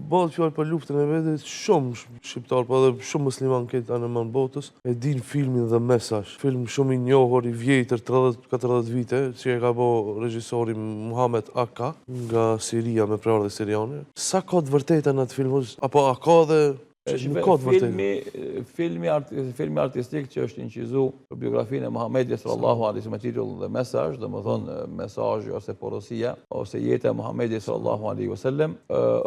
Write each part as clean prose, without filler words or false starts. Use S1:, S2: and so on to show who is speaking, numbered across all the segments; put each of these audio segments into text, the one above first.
S1: bëhet fjalë për luftën e Bedrit, shumë shqiptar, po edhe shumë musliman këtë anë në botës, e din filmin The Message. Film shumë i njohur, i vjetër, 30-40 vite, që e ka bërë regjisori Muhammed Aka nga Siria me prardhje siriane. Sa ka të vërtetë në atë film, apo a ka dhe nuk ka të vërtetë?
S2: Filmi artistik që është incizu për biografinë e Muhamedit sallallahu alaihi wasallam me titull The Message, domethënë mesazhi ose porosia ose jeta e Muhamedit sallallahu alaihi wasallam,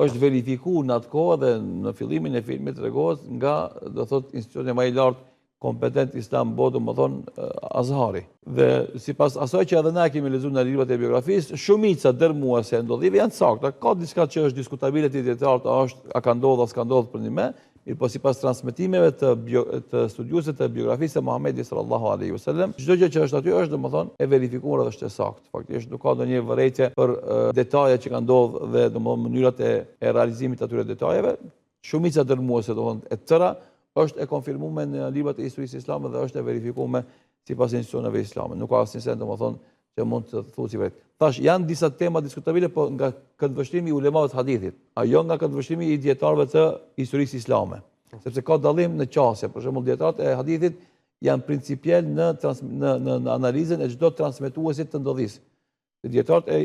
S2: është verifikuar në atë kohë dhe në fillimin e filmit tregohet nga, do thotë, institucioni më i lartë kompetent islam botë, domethënë Azhari. Dhe sipas asaj që edhe ne kemi lexuar në librat e biografisë, shumica dërmuese e ndodhive janë sakta. Ka diçka që është diskutabile te dietarët, a ka ndodhur as ka ndodhur për një me, po sipas transmetimeve të studiuesve të biografisë së Muhamedit sallallahu alaihi wasallam, çdo gjë që është aty është domethënë e verifikuar dhe është e saktë. Faktikisht nuk ka ndonjë vërejtje për detajet që kanë ndodhur dhe domethënë mënyrat e realizimit të atyre detajeve. Shumica dërmuese domethënë e tëra është e konfirmuar në librat e historisë islame dhe është e verifikuar sipas institucioneve islame. Nuk ka asnjë send domethënë që mund të thuhet si vetë. Tash janë disa tema diskutabile, po nga këndvështrimi i ulemave të hadithit, jo nga këndvështrimi i dietarëve të historisë islame. Sepse ka dallim në qasje, për shembull dietarët e hadithit janë principial në analizën e çdo transmetuesit të ndodhisë. Dietarët e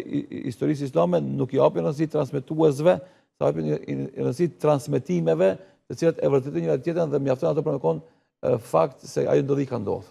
S2: historisë islame nuk i japin rëndësi transmetuesve, sa japin rëndësi transmetimeve, të cilat e vërtetojnë njëra tjetrën dhe mjafton ato për me kon fakt se ajo ndodhi ka ndodhur.